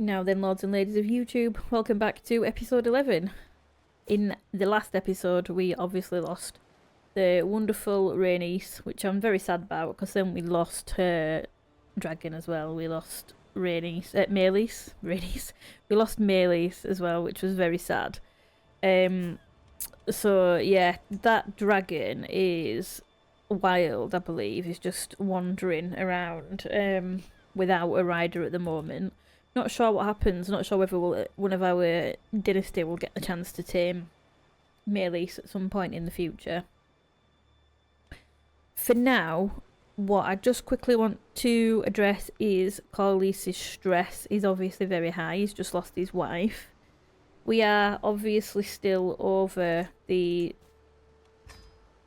Now then, lords and ladies of YouTube, welcome back to episode 11. In the last episode, we obviously lost the wonderful Rhaenys, which I'm very sad about, because then we lost her dragon as well. We lost Rhaenys. We lost Meleys as well, which was very sad. So yeah, that dragon is wild, I believe. He's just wandering around without a rider at the moment. Not sure what happens, not sure whether one of our dynasty will get the chance to tame Meleys at some point in the future. For now, what I just quickly want to address is Corlys' stress is obviously very high. He's just lost his wife. We are obviously still over the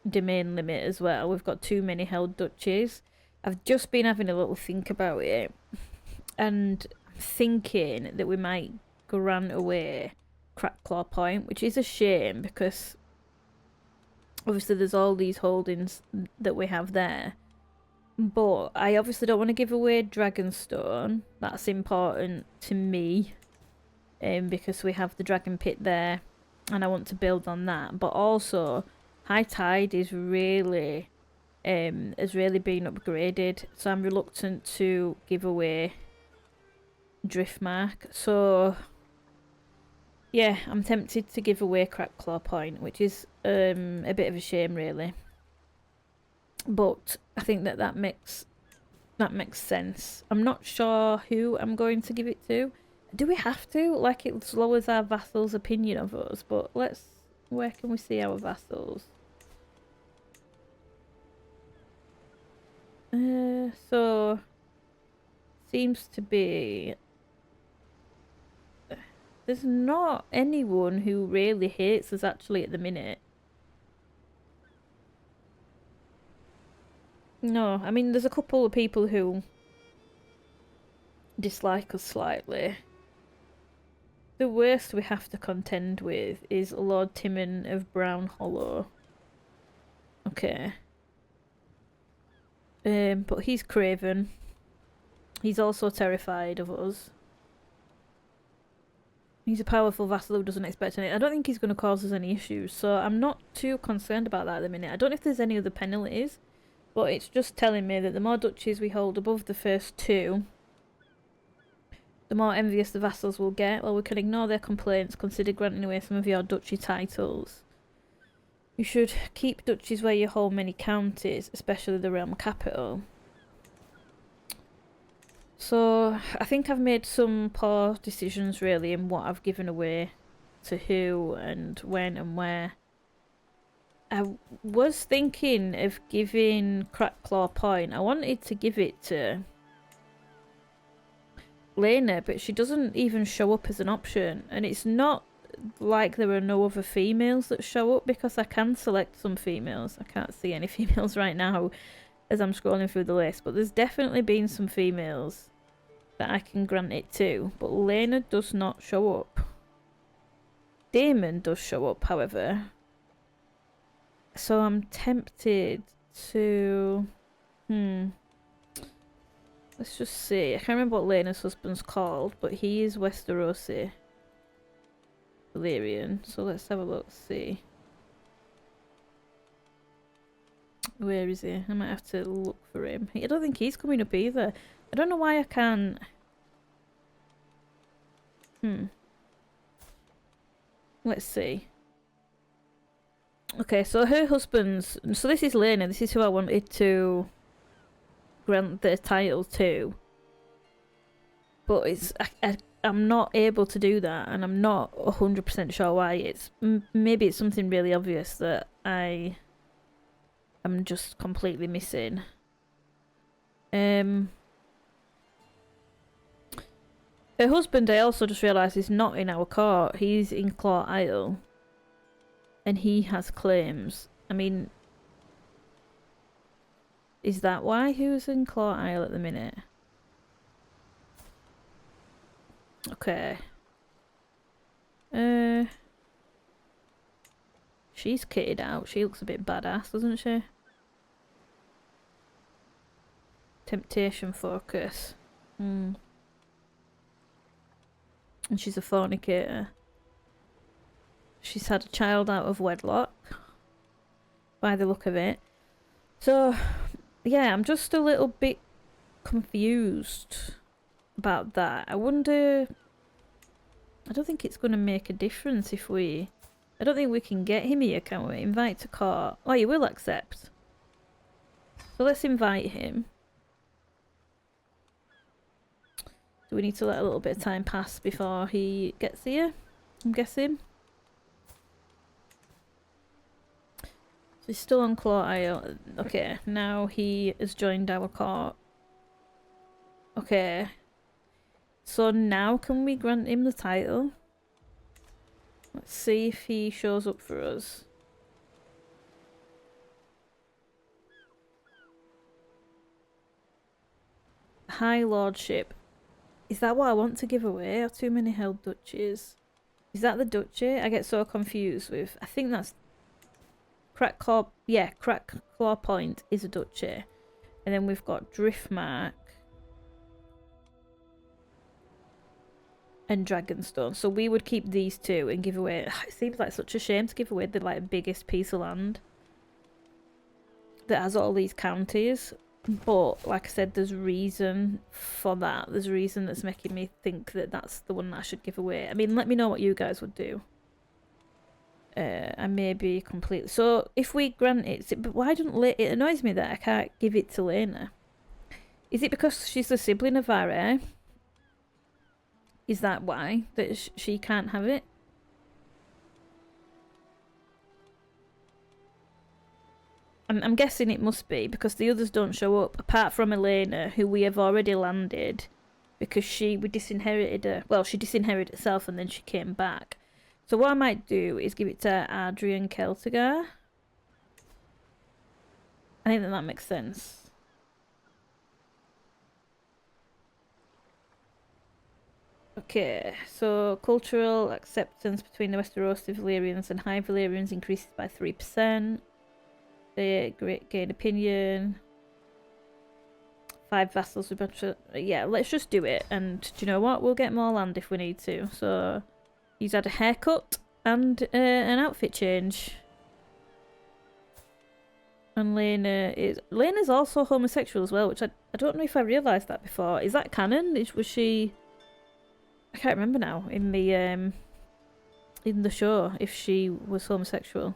domain limit as well. We've got too many held duchies. I've just been having a little think about it, and thinking that we might grant away Crackclaw Point, which is a shame because obviously there's all these holdings that we have there. But I obviously don't want to give away Dragonstone. That's important to me, because we have the Dragon Pit there, and I want to build on that. But also, High Tide is really has really been upgraded, so I'm reluctant to give away Driftmark. So yeah, I'm tempted to give away Crackclaw Point, which is a bit of a shame really, but I think that makes sense. I'm not sure who I'm going to give it to. Do we have to? Like, it lowers our vassals' opinion of us, but where can we see our vassals? So seems to be there's not anyone who really hates us actually at the minute. No, I mean there's a couple of people who dislike us slightly. The worst we have to contend with is Lord Timon of Brown Hollow. Okay. But he's craven. He's also terrified of us. He's a powerful vassal who doesn't expect any. I don't think he's going to cause us any issues, so I'm not too concerned about that at the minute. I don't know if there's any other penalties, but it's just telling me that the more duchies we hold above the first two, the more envious the vassals will get. Well, we can ignore their complaints, consider granting away some of your duchy titles. You should keep duchies where you hold many counties, especially the realm capital. So, I think I've made some poor decisions really in what I've given away to who and when and where. I was thinking of giving Crackclaw Point. I wanted to give it to Lena, but she doesn't even show up as an option. And it's not like there are no other females that show up, because I can select some females. I can't see any females right now as I'm scrolling through the list, but there's definitely been some females that I can grant it to, but Lena does not show up. Daemon does show up, however. So I'm tempted to... Let's just see. I can't remember what Lena's husband's called, but he is Westerosi Valyrian. So let's have a look, see. Where is he? I might have to look for him. I don't think he's coming up either. I don't know why I can't... Let's see. Okay, so her husband's... So this is Lena. This is who I wanted to grant the title to. But it's... I'm not able to do that, and I'm not 100% sure why. It's maybe it's something really obvious that I'm just completely missing. Her husband, I also just realised, is not in our court. He's in Claw Isle. And he has claims. I mean... Is that why he was in Claw Isle at the minute? Okay. She's kitted out. She looks a bit badass, doesn't she? Temptation focus. And she's a fornicator. She's had a child out of wedlock, by the look of it. So, yeah, I'm just a little bit confused about that. I wonder... I don't think it's going to make a difference if we... I don't think we can get him here, can we? Invite to court. Oh, he will accept. So let's invite him. Do we need to let a little bit of time pass before he gets here? I'm guessing. So he's still on Claw Isle. Okay, now he has joined our court. Okay. So now can we grant him the title? Let's see if he shows up for us. High Lordship. Is that what I want to give away? Or too many held duchies? Is that the duchy? I get so confused with... I think that's... Crack Claw... Yeah, Crack Claw Point is a duchy. And then we've got Driftmark. And Dragonstone. So we would keep these two and give away... It seems like such a shame to give away the like biggest piece of land that has all these counties. But like I said, there's reason for that. There's a reason that's making me think that that's the one that I should give away. I mean, let me know what you guys would do. I may be completely... So if we grant it... But why don't... It annoys me that I can't give it to Lena. Is it because she's a sibling of Varys? Is that why? That she can't have it? I'm guessing it must be, because the others don't show up, apart from Elena, who we have already landed, because we disinherited her. Well, she disinherited herself and then she came back. So what I might do is give it to Adrian Celtigar. I think that makes sense. Okay, so cultural acceptance between the Westerosi Valyrians and High Valyrians increases by 3%. They gain opinion. 5 vassals with bunch. Yeah, let's just do it. And do you know what? We'll get more land if we need to. So he's had a haircut and an outfit change. And Lena's also homosexual as well, which I don't know if I realised that before. Is that canon? Was she? I can't remember now in the show if she was homosexual.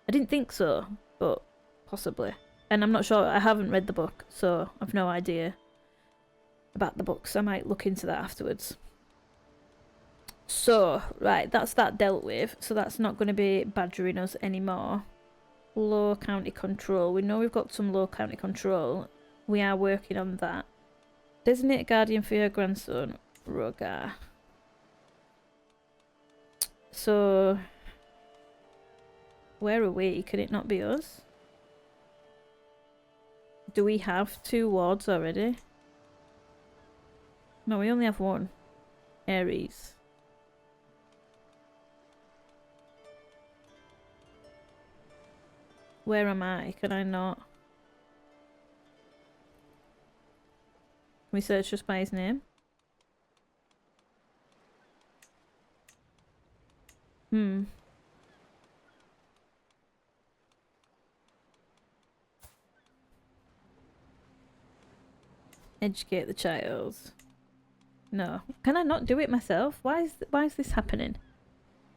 I didn't think so, but possibly. And I'm not sure. I haven't read the book, so I've no idea about the books. I might look into that afterwards. So, right, that's that dealt with. So that's not going to be badgering us anymore. Low county control. We know we've got some low county control. We are working on that. Designate a guardian for your grandson, Rogar. So, where are we? Can it not be us? Do we have 2 wards already? No, we only have 1. Aries. Where am I? Can I not? Can we search just by his name? Educate the child. No. Can I not do it myself? Why is this happening?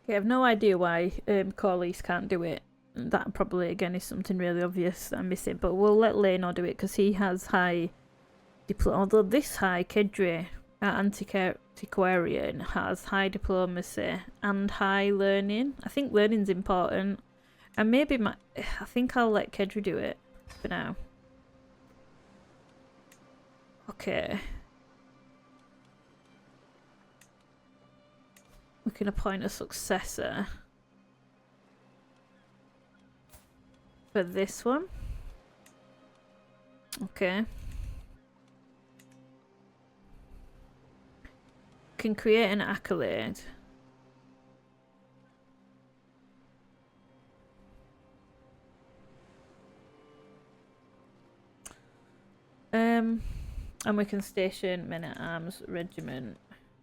Okay, I have no idea why Corlys can't do it. That probably again is something really obvious that I'm missing, but we'll let Leno do it because he has high diplomacy. Although this high Kedri antiquarian has high diplomacy and high learning. I think learning's important, and maybe I think I'll let Kedri do it for now. Okay. We can appoint a successor for this one. Okay. Can create an accolade. And we can station men-at-arms regiment.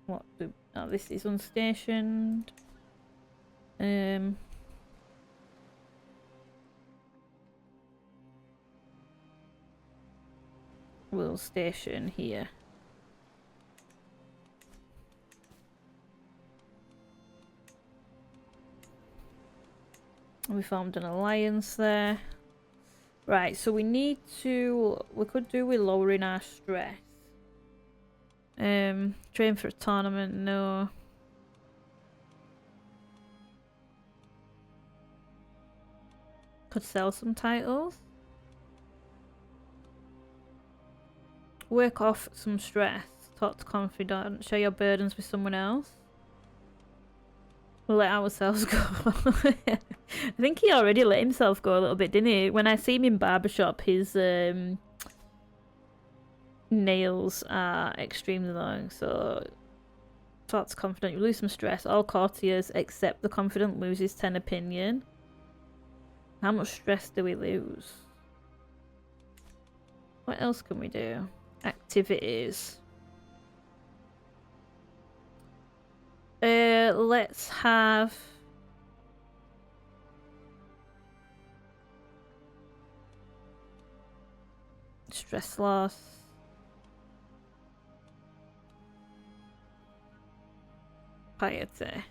What do Oh, this is unstationed. We'll station here. We formed an alliance there. Right, so we need to... We could do with lowering our stress. Train for a tournament, no. Could sell some titles. Work off some stress. Talk to confidant. Share your burdens with someone else. We'll let ourselves go. I think he already let himself go a little bit, didn't he? When I see him in Barbershop, his nails are extremely long. So, talk to confidant. You lose some stress. All courtiers except the confidant loses 10 opinion. How much stress do we lose? What else can we do? Activities. Let's have... stress loss. Piety.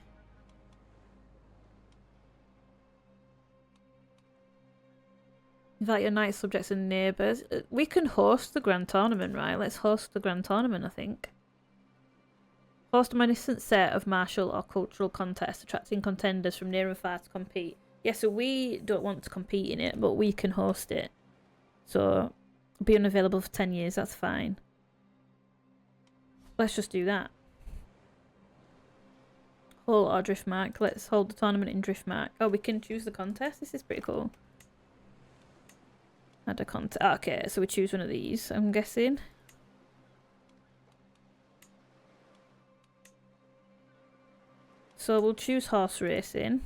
Invite your knight subjects and neighbours. We can host the grand tournament, right? Let's host the grand tournament, I think. Host a magnificent set of martial or cultural contests, attracting contenders from near and far to compete. Yeah, so we don't want to compete in it, but we can host it. So, be unavailable for 10 years, that's fine. Let's just do that. Hull or Driftmark. Let's hold the tournament in Driftmark. Oh, we can choose the contest? This is pretty cool. Add a contest. Okay, so we choose one of these, I'm guessing. So we'll choose horse racing.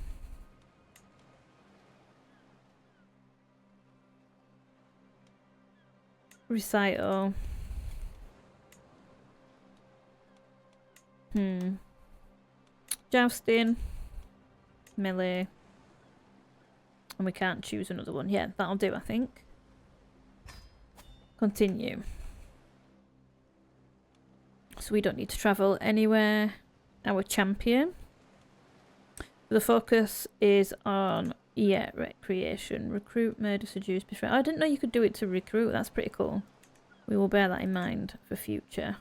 Recital. Jousting. Melee. And we can't choose another one. Yeah, that'll do, I think. Continue. So we don't need to travel anywhere. Our champion. The focus is on, yeah, recreation. Recruit, murder, seduce, befriend. Oh, I didn't know you could do it to recruit. That's pretty cool. We will bear that in mind for future.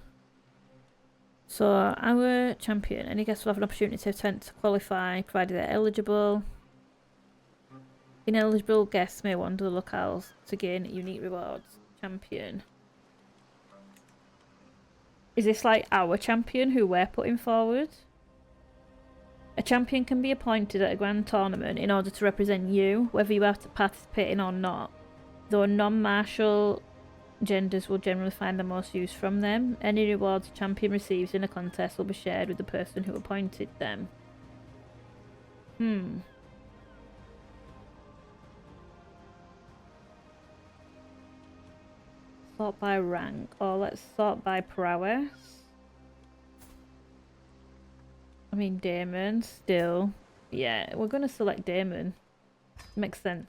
So, our champion. Any guests will have an opportunity to attempt to qualify, provided they're eligible. Ineligible guests may wander the locales to gain unique rewards. Champion. Is this like our champion who we're putting forward? A champion can be appointed at a grand tournament in order to represent you, whether you are participating or not. Though non-martial genders will generally find the most use from them, any rewards a champion receives in a contest will be shared with the person who appointed them. Sort by rank, or let's sort by prowess. I mean, Daemon, still. Yeah, we're going to select Daemon. Makes sense.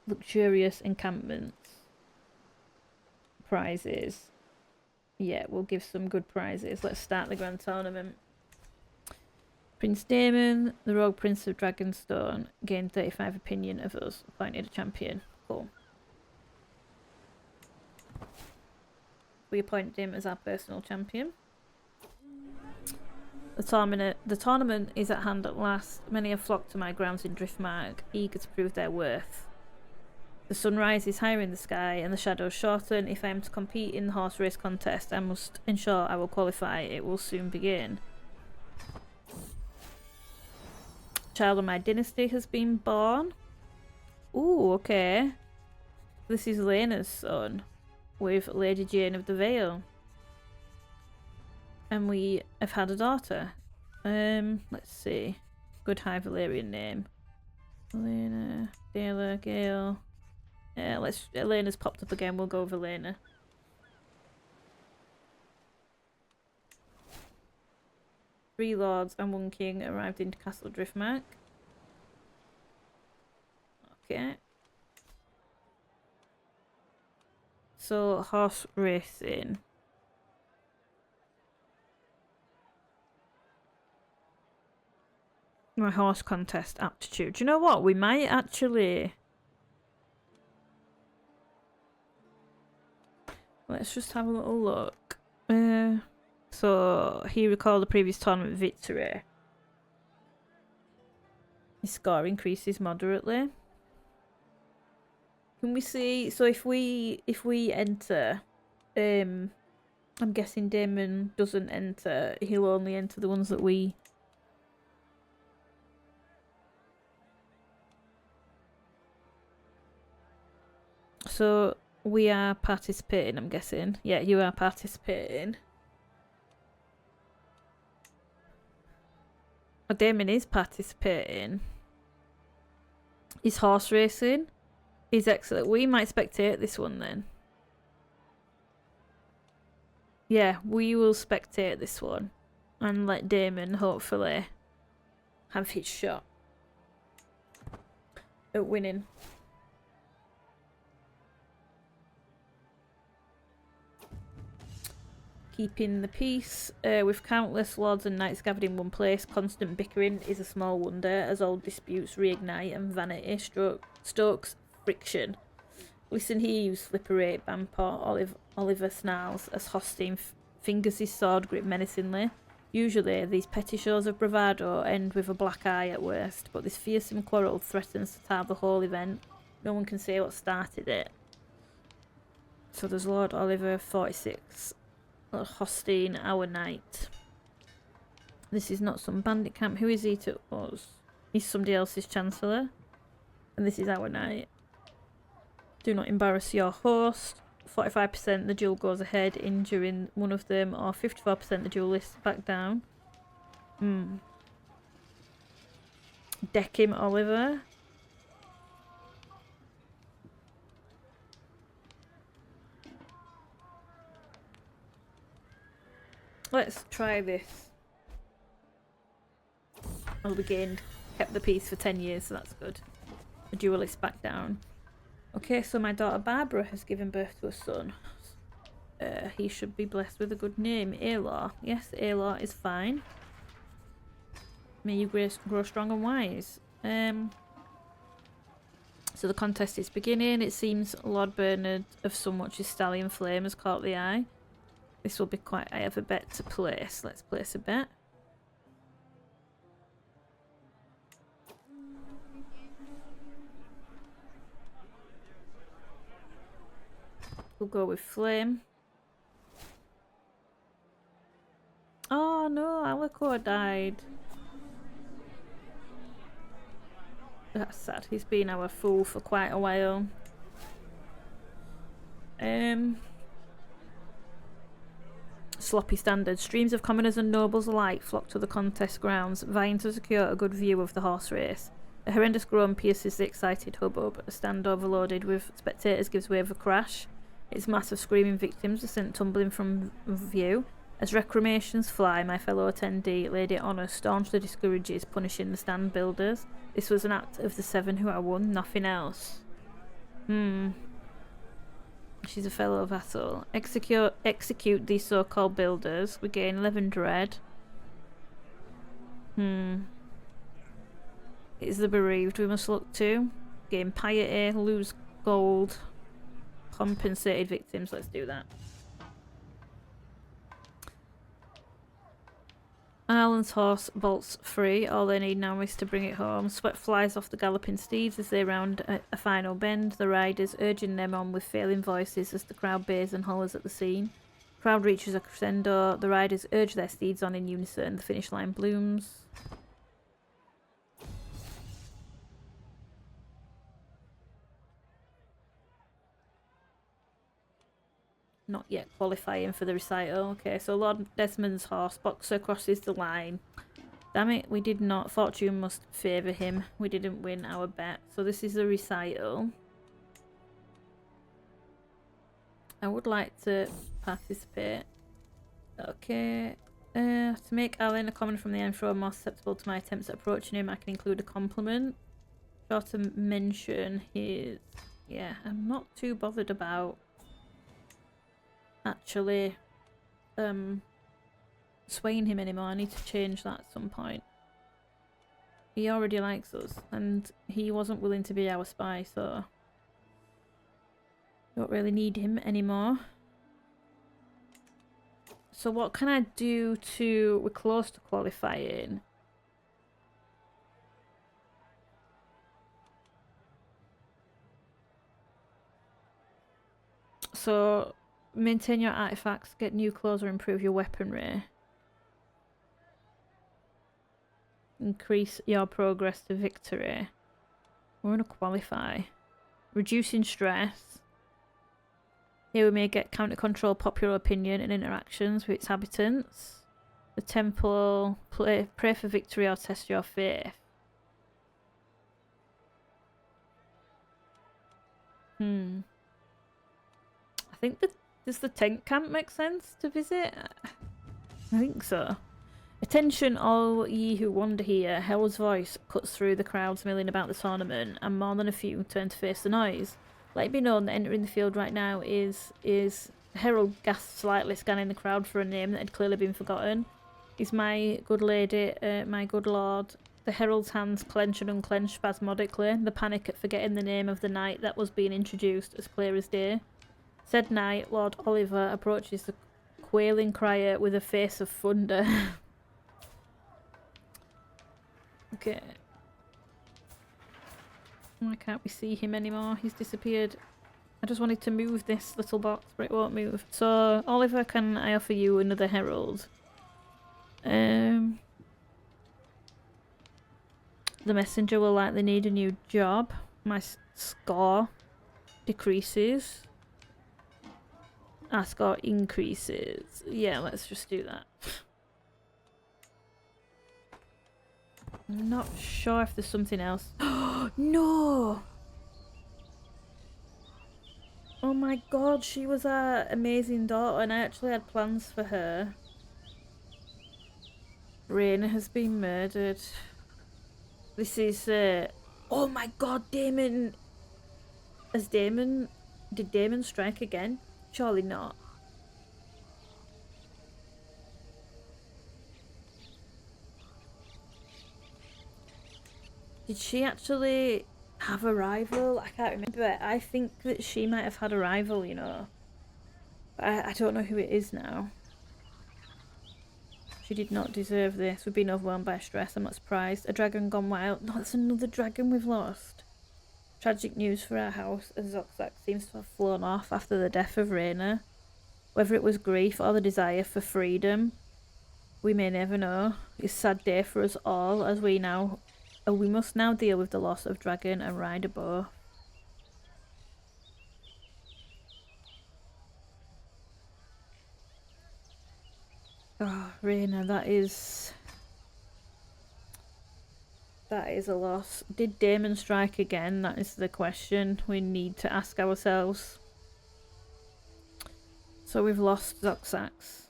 Luxurious encampments. Prizes. Yeah, we'll give some good prizes. Let's start the grand tournament. Prince Daemon, the Rogue Prince of Dragonstone, gained 35 opinion of us. Appointed a champion. Cool. We appointed him as our personal champion. The tournament is at hand at last. Many have flocked to my grounds in Driftmark, eager to prove their worth. The sun rises higher in the sky and the shadows shorten. If I am to compete in the horse race contest, I must ensure I will qualify. It will soon begin. Child of my dynasty has been born. Ooh, okay. This is Lena's son with Lady Jane of the Vale. And we have had a daughter. Let's see. Good high Valyrian name. Lena, Dela, Gale. Elena's popped up again, we'll go with Elena. Three lords and one king arrived in Castle Driftmark. Okay. So, horse racing. My horse contest aptitude. Do you know what? We might actually... Let's just have a little look. So, he recalled the previous tournament victory. His score increases moderately. Can we see? So if we enter, I'm guessing Damon doesn't enter. He'll only enter the ones that we. So we are participating. I'm guessing. Yeah, you are participating. Oh, Damon is participating. He's horse racing. He's excellent. We might spectate this one then. Yeah, we will spectate this one. And let Damon hopefully have his shot at winning. Keeping the peace. With countless lords and knights gathered in one place, constant bickering is a small wonder as old disputes reignite and vanity stokes friction. Listen here, you slippery Bampot, Oliver snarls as Hostine fingers his sword grip menacingly. Usually, these petty shows of bravado end with a black eye at worst, but this fearsome quarrel threatens to tar the whole event. No one can say what started it. So there's Lord Oliver, 46. Hostine, our knight. This is not some bandit camp. Who is he to us? He's somebody else's chancellor. And this is our knight. Do not embarrass your host. 45% the duel goes ahead, injuring one of them, or 54% the duelists back down. Deck him, Oliver. Let's try this. Well, we gained, kept the peace for 10 years, so that's good. The duelist back down. Okay, so my daughter Barbara has given birth to a son. He should be blessed with a good name. Aelor. Yes, Aelor is fine. May you grow strong and wise. So the contest is beginning. It seems Lord Bernard of Somewhat's stallion flame has caught the eye. This will be quite... I have a bet to place. Let's place a bet. We'll go with flame. Oh no, Alico died. That's sad. He's been our fool for quite a while. Sloppy standards. Streams of commoners and nobles alike flock to the contest grounds, vying to secure a good view of the horse race. A horrendous groan pierces the excited hubbub. A stand overloaded with spectators gives way with a crash. Its mass of screaming victims are sent tumbling from view. As recriminations fly, my fellow attendee, Lady Honour, staunchly discourages punishing the stand builders. This was an act of the 7 who are won, nothing else. She's a fellow vassal. Execute these so-called builders. We gain 11 dread. It's the bereaved we must look to. Gain piety, lose gold. Compensated victims. Let's do that. Ireland's horse bolts free. All they need now is to bring it home. Sweat flies off the galloping steeds as they round a final bend. The riders urging them on with failing voices as the crowd bays and hollers at the scene. Crowd reaches a crescendo. The riders urge their steeds on in unison. The finish line blooms. Not yet qualifying for the recital. Okay, so Lord Desmond's horse, Boxer, crosses the line. Damn it, we did not. Fortune must favour him. We didn't win our bet. So this is the recital. I would like to participate. Okay. To make Alan a comment from the Emperor more susceptible to my attempts at approaching him, I can include a compliment. Sure to mention his... Yeah, I'm not too bothered about actually swaying him anymore. I need to change that at some point. He already likes us, and he wasn't willing to be our spy, so... Don't really need him anymore. So what can I do to... We're close to qualifying. So, maintain your artifacts, get new clothes or improve your weaponry. Increase your progress to victory. We're gonna qualify. Reducing stress. Here we may get counter-control popular opinion and interactions with its inhabitants. The temple, pray for victory or test your faith. I think that does the tent camp make sense to visit? I think so. Attention all ye who wander here. Hell's voice cuts through the crowds milling about the tournament, and more than a few turn to face the noise. Let it be known that entering the field right now is Herald gasped slightly, scanning the crowd for a name that had clearly been forgotten. Is my good lady, my good lord. The herald's hands clench and unclench spasmodically, the panic at forgetting the name of the knight that was being introduced as clear as day. Said knight, Lord Oliver, approaches the quailing crier with a face of thunder. Okay. Why can't we see him anymore? He's disappeared. I just wanted to move this little box, but it won't move. So, Oliver, can I offer you another herald? The messenger will likely need a new job. My score decreases. Our score increases. Yeah, let's just do that. I'm not sure if there's something else. No! Oh my god, she was our amazing daughter and I actually had plans for her. Rhaena has been murdered. This is oh my god, Daemon! Did Daemon strike again? Surely not. Did she actually have a rival? I can't remember. I think that she might have had a rival, you know. I don't know who it is now. She did not deserve this. We've been overwhelmed by stress. I'm not surprised. A dragon gone wild. No, it's another dragon we've lost. Tragic news for our house, as Zoxac seems to have flown off after the death of Rhaena. Whether it was grief or the desire for freedom, we may never know. It's a sad day for us all, as we must now deal with the loss of Dragon and Rider both. Oh, Rhaena, that is a loss. Did Daemon strike again? That is the question we need to ask ourselves. So we've lost Zoxax.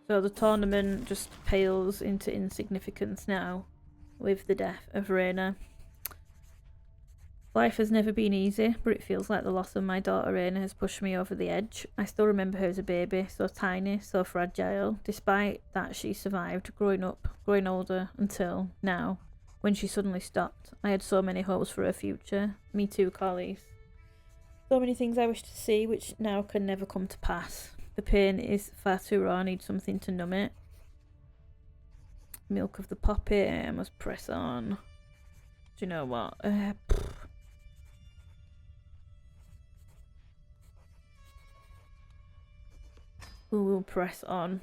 So the tournament just pales into insignificance now with the death of Rhaena. Life has never been easy, but it feels like the loss of my daughter Rhaena has pushed me over the edge. I still remember her as a baby, so tiny, so fragile. Despite that, she survived, growing up, growing older, until now, when she suddenly stopped. I had so many hopes for her future. Me too, Corlys. So many things I wish to see, which now can never come to pass. The pain is far too raw. I need something to numb it. Milk of the poppy. I must press on. Do you know what? We will press on.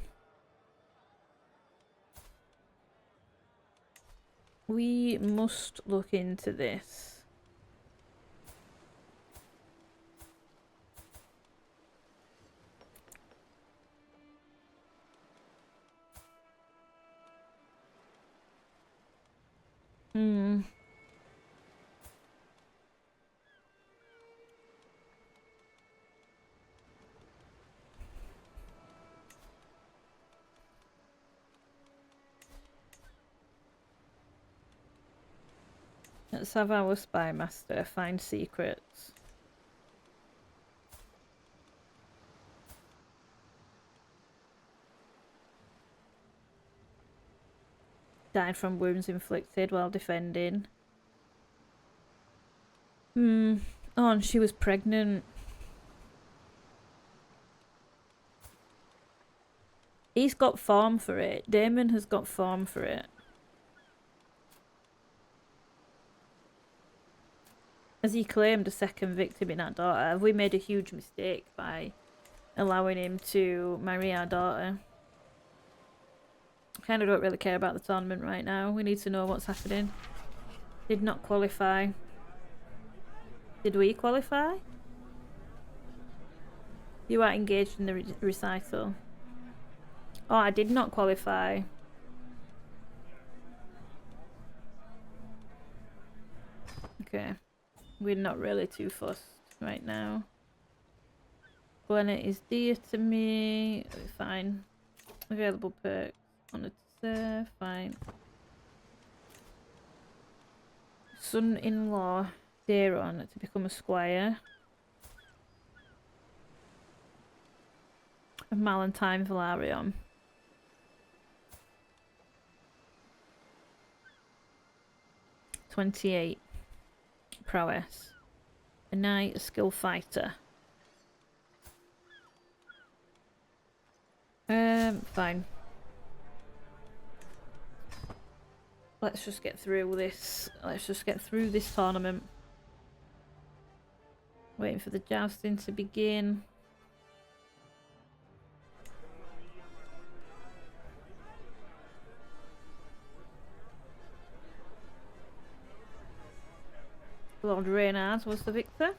We must look into this. Let's have our spy master find secrets. Died from wounds inflicted while defending. Oh, and she was pregnant. He's got form for it. Daemon has got form for it. Has he claimed a second victim in our daughter? Have we made a huge mistake by allowing him to marry our daughter? I kind of don't really care about the tournament right now. We need to know what's happening. Did not qualify. Did we qualify? You are engaged in the recital. Oh, I did not qualify. Okay. We're not really too fussed right now. Glenna is dear to me. Fine. Available perks. Honor to serve. Fine. Son-in-law. Daeron to become a squire. Of Malantine Velaryon. "28 prowess. A knight, a skilled fighter." Fine. Let's just get through this. Let's just get through this tournament. Waiting for the jousting to begin. Lord Reynard was the victor.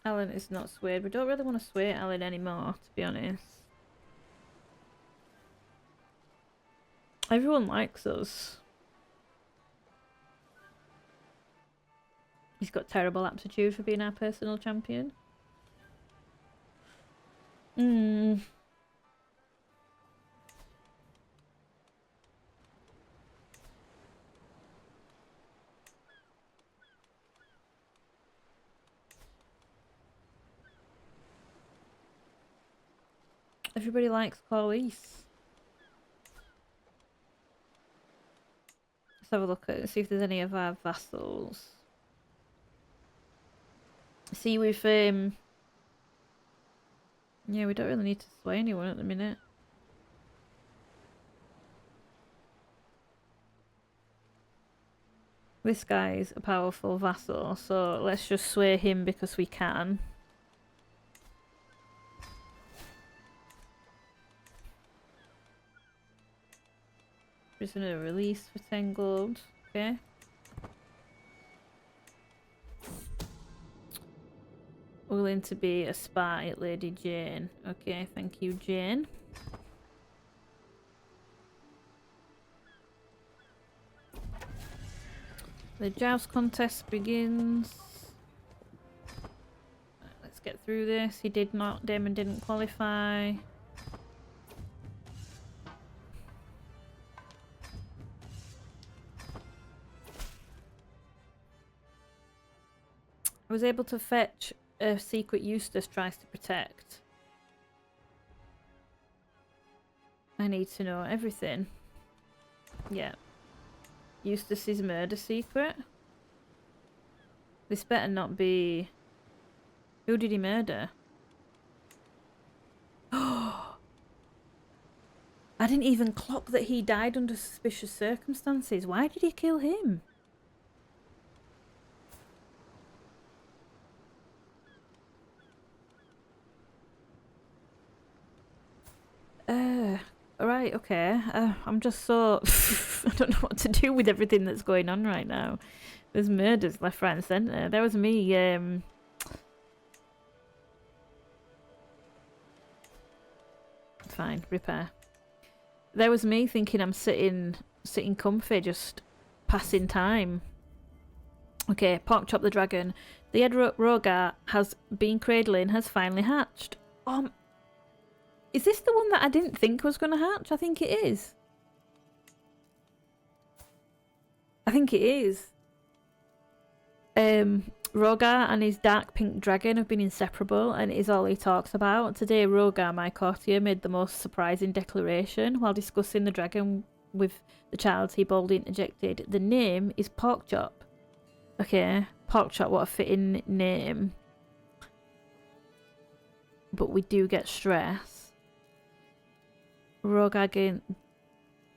Alan is not swayed. We don't really want to sway Alan anymore, to be honest. Everyone likes us. He's got terrible aptitude for being our personal champion. Everybody likes Corlys. Let's have a look at see if there's any of our vassals. See with yeah, we don't really need to sway anyone at the minute. This guy's a powerful vassal, so let's just sway him because we can. Prisoner release for 10 gold. Okay. Willing to be a spy at Lady Jane. Okay, thank you, Jane. The joust contest begins. Right, let's get through this. He did not. Daemon didn't qualify. I was able to fetch a secret Eustace tries to protect. I need to know everything. Yeah. Eustace's murder secret? This better not be... Who did he murder? Oh! I didn't even clock that he died under suspicious circumstances. Why did he kill him? Right, okay. I'm just so... I don't know what to do with everything that's going on right now. There's murders left, right and centre. There was me, Fine, repair. There was me thinking I'm sitting comfy, just passing time. Okay, Pork Chop the Dragon. The Ed Rogar has been cradling has finally hatched. Is this the one that I didn't think was going to hatch? I think it is. I think it is. Rogar and his dark pink dragon have been inseparable, and it is all he talks about. Today, Rogar, my courtier, made the most surprising declaration while discussing the dragon with the child. He boldly interjected, "The name is Porkchop." Okay, Porkchop, what a fitting name. But we do get stress. Rogar again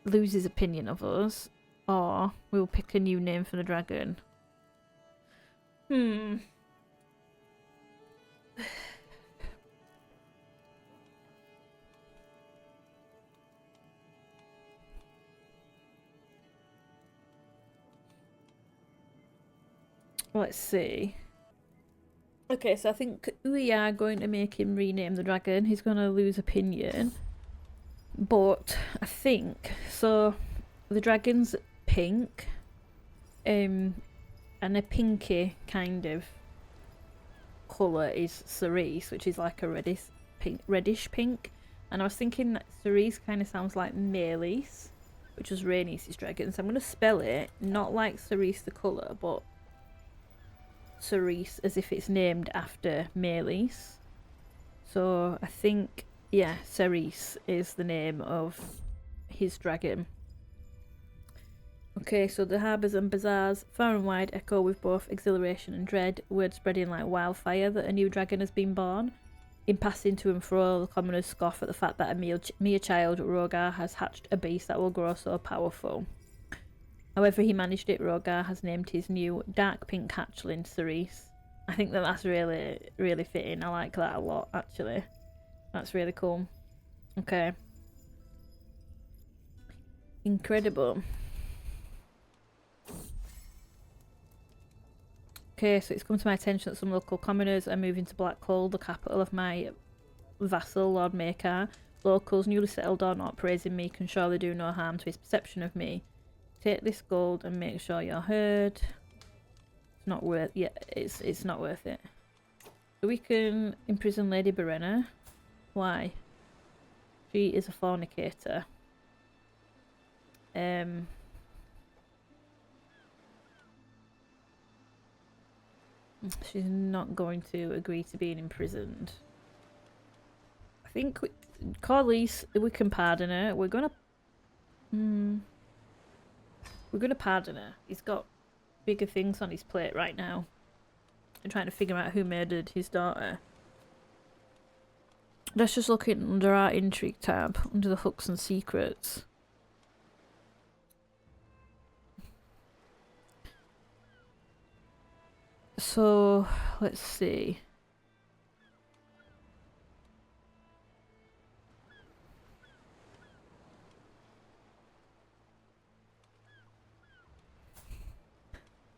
loses opinion of us, or we'll pick a new name for the dragon. Let's see. Okay, so I think we are going to make him rename the dragon. He's going to lose opinion. But I think, so the dragon's pink. And a pinky kind of colour is cerise, which is like a reddish pink. And I was thinking that cerise kind of sounds like Melis, which was Rhaenys' dragon. So I'm going to spell it not like cerise the colour, but cerise as if it's named after Melis. So I think, yeah, cerise is the name of his dragon. Okay, so the harbours and bazaars far and wide echo with both exhilaration and dread, word spreading like wildfire that a new dragon has been born. In passing to and fro, the commoners scoff at the fact that a mere child, Rogar, has hatched a beast that will grow so powerful. However he managed it, Rogar has named his new dark pink hatchling Cerise. I think that that's really, really fitting. I like that a lot, actually. That's really cool. Okay. Incredible. Okay, so it's come to my attention that some local commoners are moving to Blackhall, the capital of my vassal, Lord Maker. Locals, newly settled or not, praising me can surely do no harm to his perception of me. Take this gold and make sure you're heard. It's not worth. Yeah, it's not worth it. So we can imprison Lady Berena. Why? She is a fornicator. She's not going to agree to being imprisoned. I think Corlys, we can pardon her. We're gonna pardon her. He's got bigger things on his plate right now. I'm trying to figure out who murdered his daughter. Let's just look under our intrigue tab, under the hooks and secrets. So, let's see.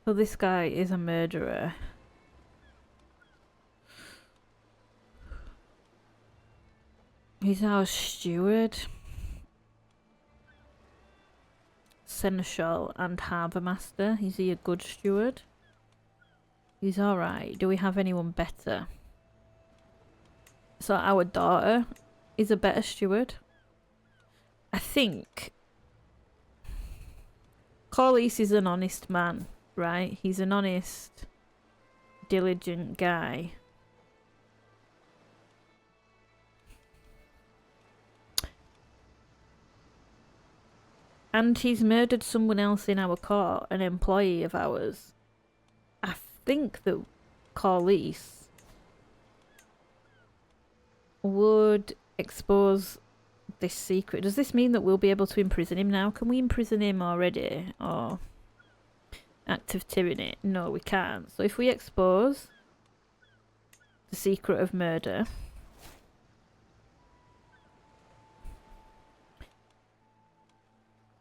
So this guy is a murderer. He's our steward, seneschal and harbour master. Is he a good steward? He's alright. Do we have anyone better? So our daughter is a better steward. I think Corlys is an honest man, right? He's an honest, diligent guy. And he's murdered someone else in our court, an employee of ours. I think that Corlys would expose this secret. Does this mean that we'll be able to imprison him now? Can we imprison him already? Or act of tyranny? No, we can't. So if we expose the secret of murder,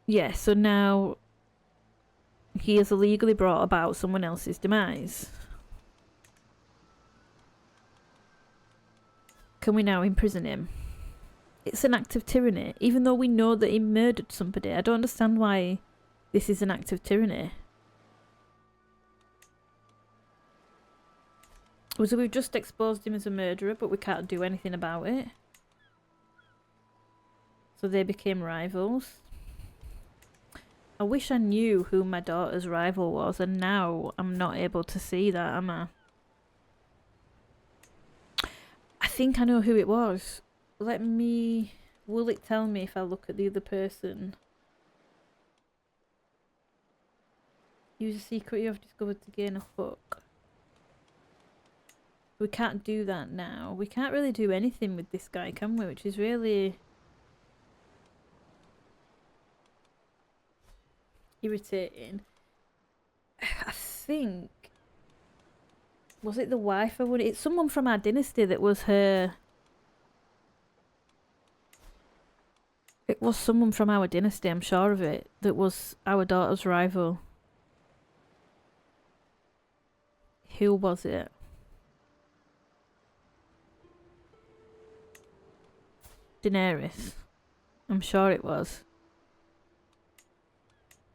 yeah, so now he has illegally brought about someone else's demise. Can we now imprison him? It's an act of tyranny, even though we know that he murdered somebody. I don't understand why this is an act of tyranny. So we've just exposed him as a murderer, but we can't do anything about it. So they became rivals. I wish I knew who my daughter's rival was, and now I'm not able to see that, am I? I think I know who it was. Let me... Will it tell me if I look at the other person? Use a secret you have discovered to gain a hook. We can't do that now. We can't really do anything with this guy, can we? Which is really... irritating. I think... Was it the wife? It's someone from our dynasty that was her... It was someone from our dynasty, I'm sure of it, that was our daughter's rival. Who was it? Daenerys. I'm sure it was.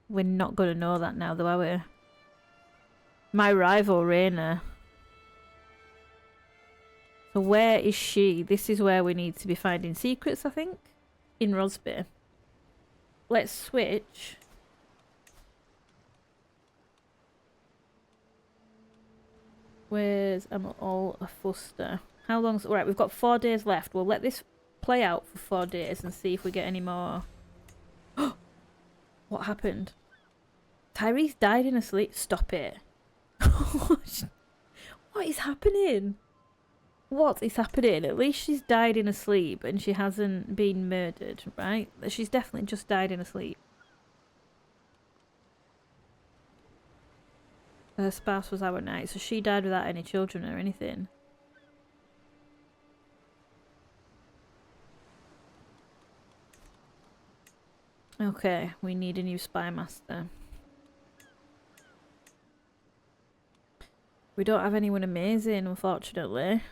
We're not going to know that now, though, are we? My rival, Rhaena. So where is she? This is where we need to be finding secrets, I think. In Rosby. Let's switch. Where's... I'm all a fuster. How long's... Right, we've got 4 days left. We'll let this play out for 4 days and see if we get any more. What happened? Tyrese died in a sleep. Stop it. What is happening? What is happening? At least she's died in a sleep and she hasn't been murdered, right? She's definitely just died in a sleep. Her spouse was our knight, so she died without any children or anything. Okay, we need a new spy master. We don't have anyone amazing, unfortunately.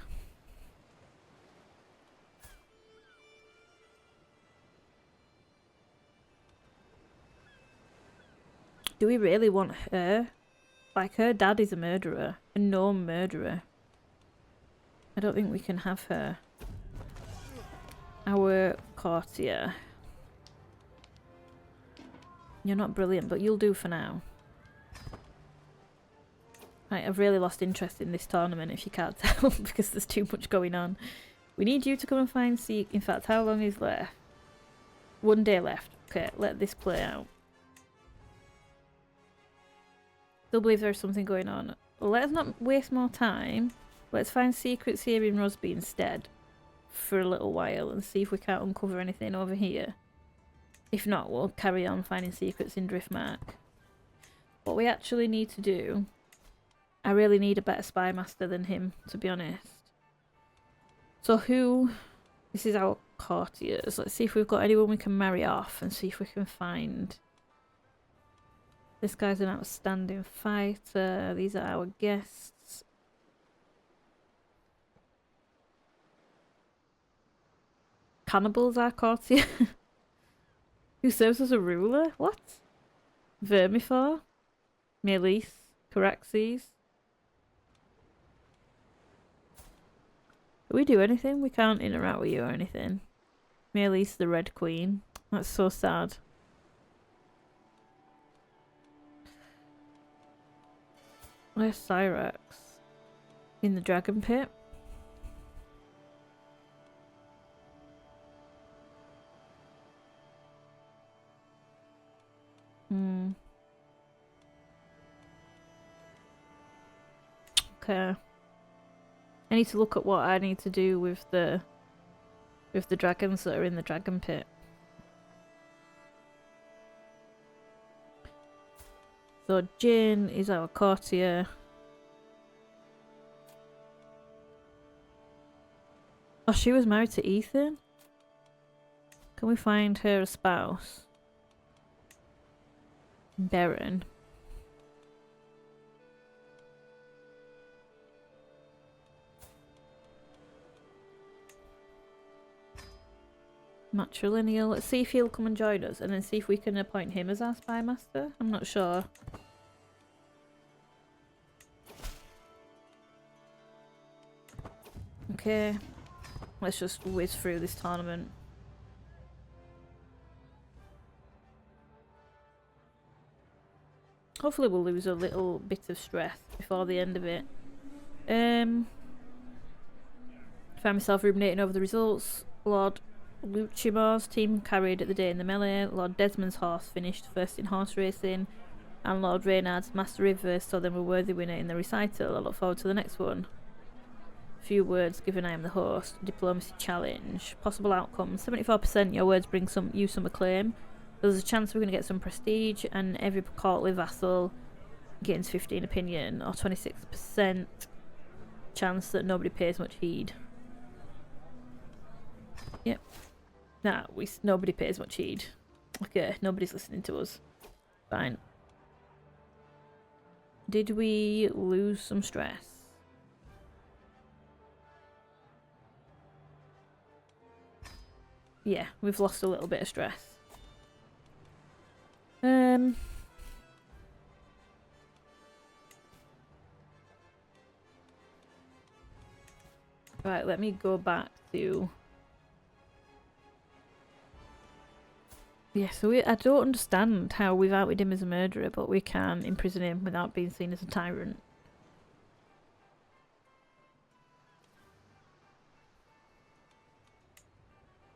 Do we really want her? Like, her dad is a murderer. A known murderer. I don't think we can have her. Our courtier. You're not brilliant, but you'll do for now. Right, I've really lost interest in this tournament, if you can't tell, because there's too much going on. We need you to come and find Seek. In fact, how long is left? 1 day left. Okay, let this play out. Still believe there's something going on. Well, let's not waste more time. Let's find secrets here in Rosby instead. For a little while and see if we can't uncover anything over here. If not, we'll carry on finding secrets in Driftmark. What we actually need to do... I really need a better spy master than him, to be honest. So who... This is our courtiers. Let's see if we've got anyone we can marry off and see if we can find... This guy's an outstanding fighter. These are our guests. Cannibal's our courtier. Who serves as a ruler? What? Vermithor? Melis? Caraxes? Do we do anything? We can't interact with you or anything. Melis the Red Queen. That's so sad. Where's Cyrax? In the Dragon Pit? Okay. I need to look at what I need to do with the dragons that are in the Dragon Pit. So Jane is our courtier. Oh, she was married to Ethan? Can we find her a spouse? Baron. Matrilineal. Let's see if he'll come and join us and then see if we can appoint him as our spy master. I'm not sure. Okay. Let's just whiz through this tournament. Hopefully we'll lose a little bit of stress before the end of it. Find myself ruminating over the results. Lord Luchimore's team carried the day in the melee. Lord Desmond's horse finished first in horse racing. And Lord Reynard's mastery verse saw them a worthy winner in the recital. I look forward to the next one. Few words given I am the host. Diplomacy challenge. Possible outcomes. 74% your words bring you some acclaim. There's a chance we're going to get some prestige, and every courtly vassal gains 15 opinion, or 26% chance that nobody pays much heed. Yep. Nah, nobody pays much heed. Okay, nobody's listening to us. Fine. Did we lose some stress? Yeah, we've lost a little bit of stress. Right, let me go back to... Yeah, so I don't understand how we've outed him as a murderer, but we can imprison him without being seen as a tyrant.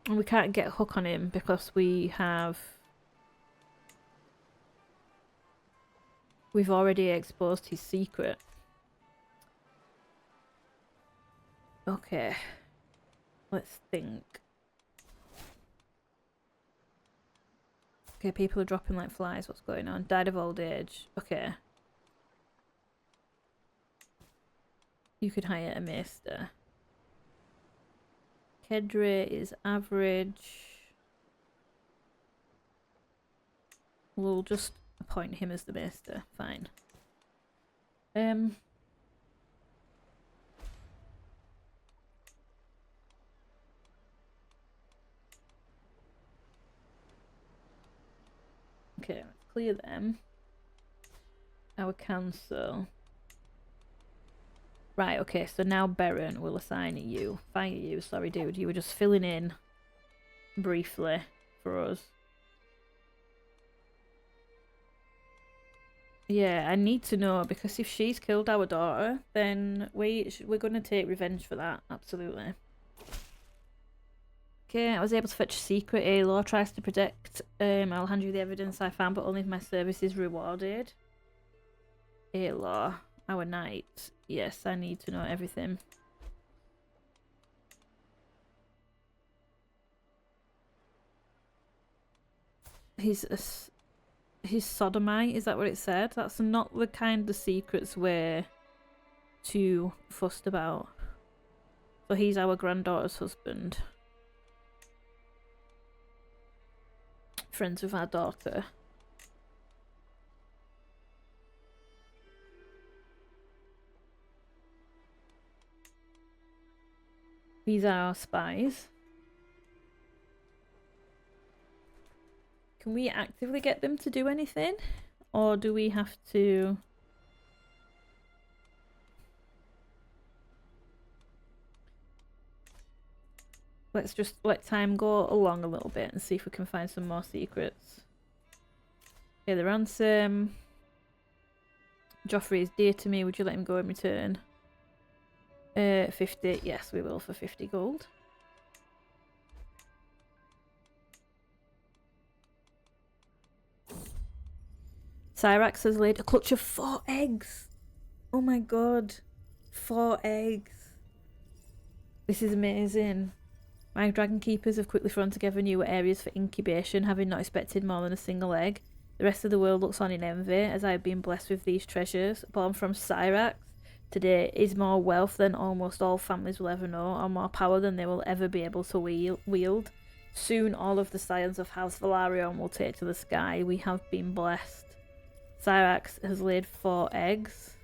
And we can't get a hook on him because we've already exposed his secret. Okay. Let's think. Okay, people are dropping like flies. What's going on? Died of old age. Okay. You could hire a maester. Kedre is average. We'll just appoint him as the maester. Fine. Okay, let's clear them. Our council. Right, okay, so now Baron will assign you. Fire you, sorry dude. You were just filling in briefly for us. Yeah, I need to know, because if she's killed our daughter, then we're going to take revenge for that, absolutely. Okay, I was able to fetch a secret. A-Law tries to protect. I'll hand you the evidence I found, but only if my service is rewarded. A-Law, our knight. Yes, I need to know everything. He's sodomite, is that what it said? That's not the kind of secrets we're too fussed about. So he's our granddaughter's husband. Friends with our daughter. These are our spies. Can we actively get them to do anything? Or do we have to... Let's just let time go along a little bit and see if we can find some more secrets. Okay, the ransom. Joffrey is dear to me. Would you let him go in return? 50. Yes, we will for 50 gold. Syrax has laid a clutch of 4 eggs. Oh my god. 4 eggs. This is amazing. My dragon keepers have quickly thrown together new areas for incubation, having not expected more than a single egg. The rest of the world looks on in envy, as I have been blessed with these treasures. Born from Syrax, today is more wealth than almost all families will ever know, or more power than they will ever be able to wield. Soon all of the scions of House Velaryon will take to the sky. We have been blessed. Syrax has laid 4 eggs.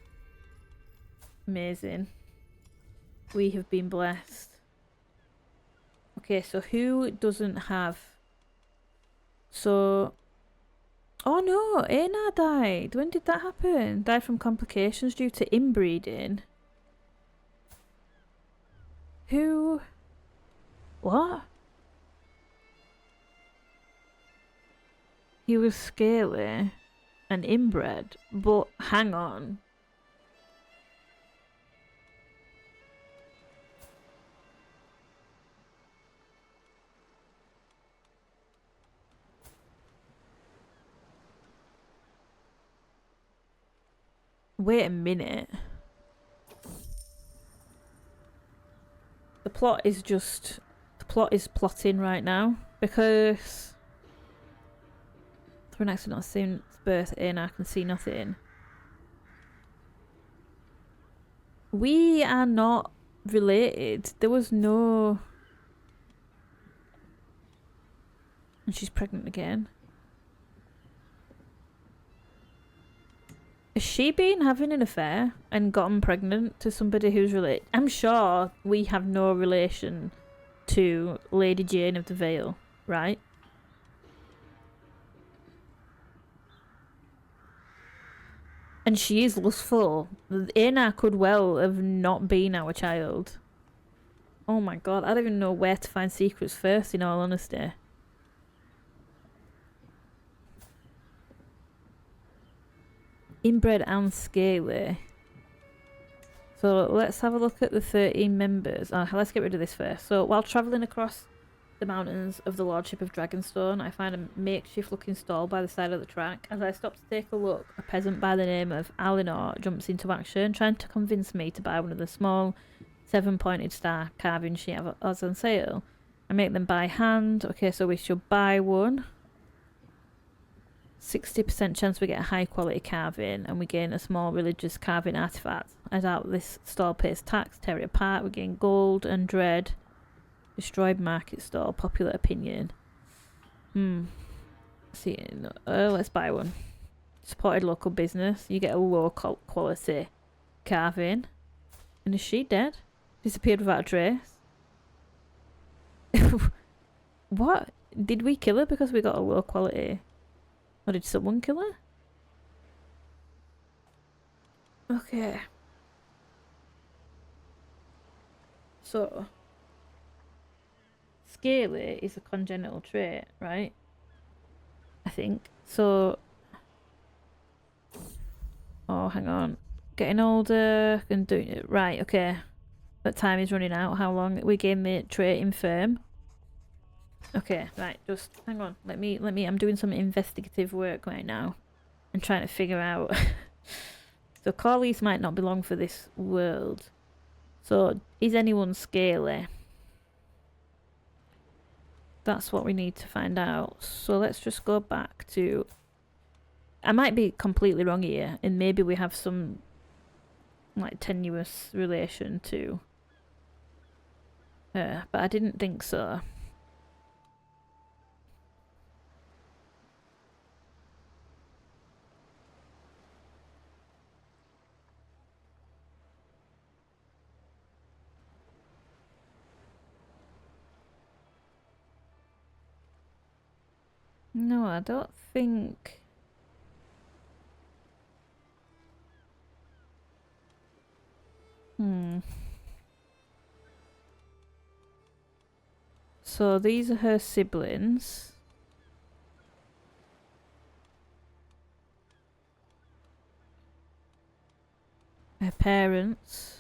Amazing. We have been blessed. Okay, so who doesn't have... So... Oh no, Aenar died. When did that happen? Died from complications due to inbreeding. Who... What? He was scaly. and inbred, but hang on. Wait a minute. The plot is plotting right now, because through an accident since birth in, I can see nothing. We are not related. There was no... And she's pregnant again. Has she been having an affair and gotten pregnant to somebody who's related? I'm sure we have no relation to Lady Jane of the Vale, right? And she is lustful. Aena could well have not been our child. Oh my god, I don't even know where to find secrets first, in all honesty. Inbred and scaly. So let's have a look at the 13 members. Let's get rid of this first. So while travelling across the mountains of the Lordship of Dragonstone, I find a makeshift looking stall by the side of the track. As I stop to take a look, a peasant by the name of Alinor jumps into action, trying to convince me to buy one of the small 7-pointed star carvings she has on sale. I make them by hand. Okay, so we should buy one. 60% chance we get a high quality carving, and we gain a small religious carving artifact. I doubt this stall pays tax, tear it apart, we gain gold and dread. Destroyed market stall, popular opinion. See, let's buy one. Supported local business, you get a low quality carving. And is she dead? Disappeared without a trace? What? Did we kill her because we got a low quality? Or did someone kill her? Okay. So, scaly is a congenital trait, right? I think. So, oh, hang on. Getting older and doing it. Right, okay. But time is running out. How long? We gain the trait infirm. Okay, right, just hang on. Let me I'm doing some investigative work right now. And trying to figure out. So Corlys might not belong for this world. So is anyone scaly? That's what we need to find out. So let's just go back to... I might be completely wrong here, and maybe we have some like tenuous relation to her, but I didn't think so. No, I don't think... So these are her siblings. Her parents.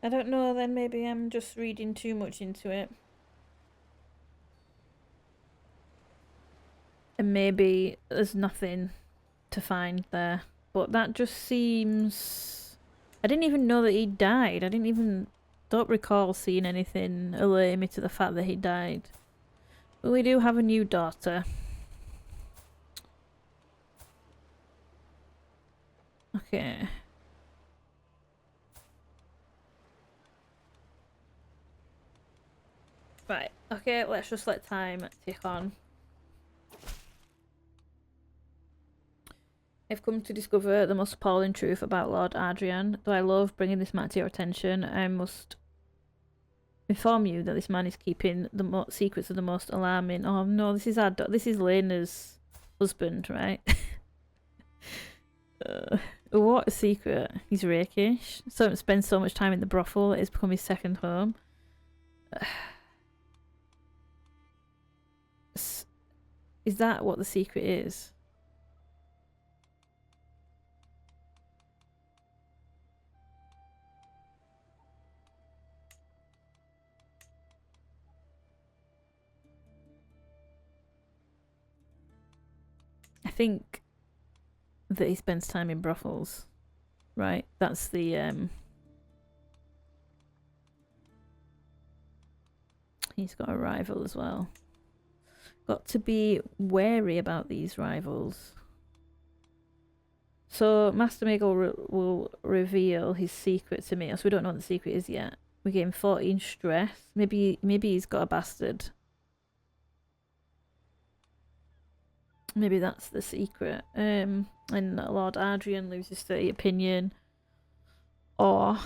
I don't know, then maybe I'm just reading too much into it. And maybe there's nothing to find there. But that just seems... I didn't even know that he died. Don't recall seeing anything alert me to the fact that he died. But we do have a new daughter. Okay. Right, okay, let's just let time tick on. I've come to discover the most appalling truth about Lord Adrian. Though I love bringing this matter to your attention, I must inform you that this man is keeping the secrets of the most alarming... Oh no, this is Lena's husband, right? What a secret. He's rakish. So spends so much time in the brothel, it's become his second home. Is that what the secret is? I think that he spends time in brothels, right? That's the he's got a rival as well. Got to be wary about these rivals. So Master Megal will reveal his secret to me. So we don't know what the secret is yet. We gave him 14 stress. Maybe he's got a bastard. Maybe that's the secret. And Lord Adrian loses 30 opinion. Or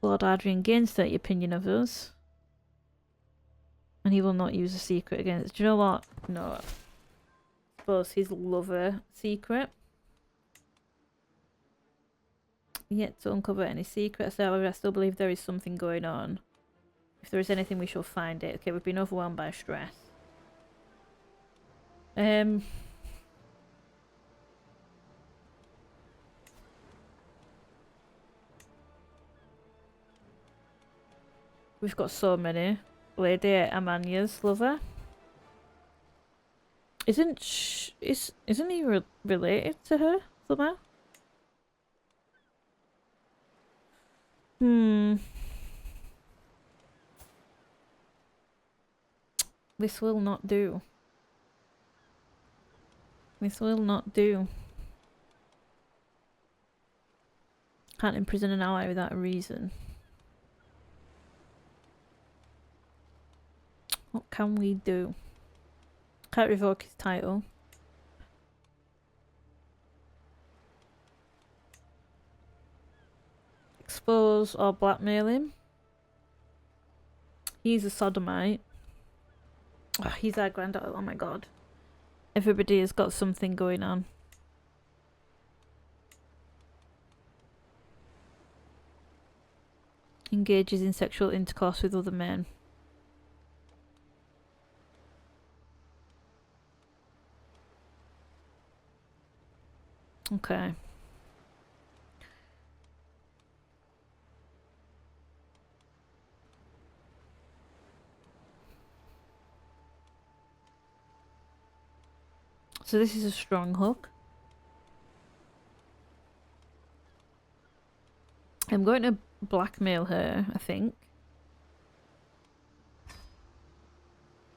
Lord Adrian gains 30 opinion of us. And he will not use a secret against. Do you know what? No. I suppose his lover secret. Yet to uncover any secrets, however, I still believe there is something going on. If there is anything, we shall find it. Okay, we've been overwhelmed by stress. We've got so many. Lady Amanya's lover. Isn't he related to her somehow? This will not do. This will not do. Can't imprison an ally without a reason. What can we do? Can't revoke his title. Expose or blackmail him. He's a sodomite. Oh, he's our granddaughter. Oh my god. Everybody has got something going on. Engages in sexual intercourse with other men. Okay. So this is a strong hook. I'm going to blackmail her, I think.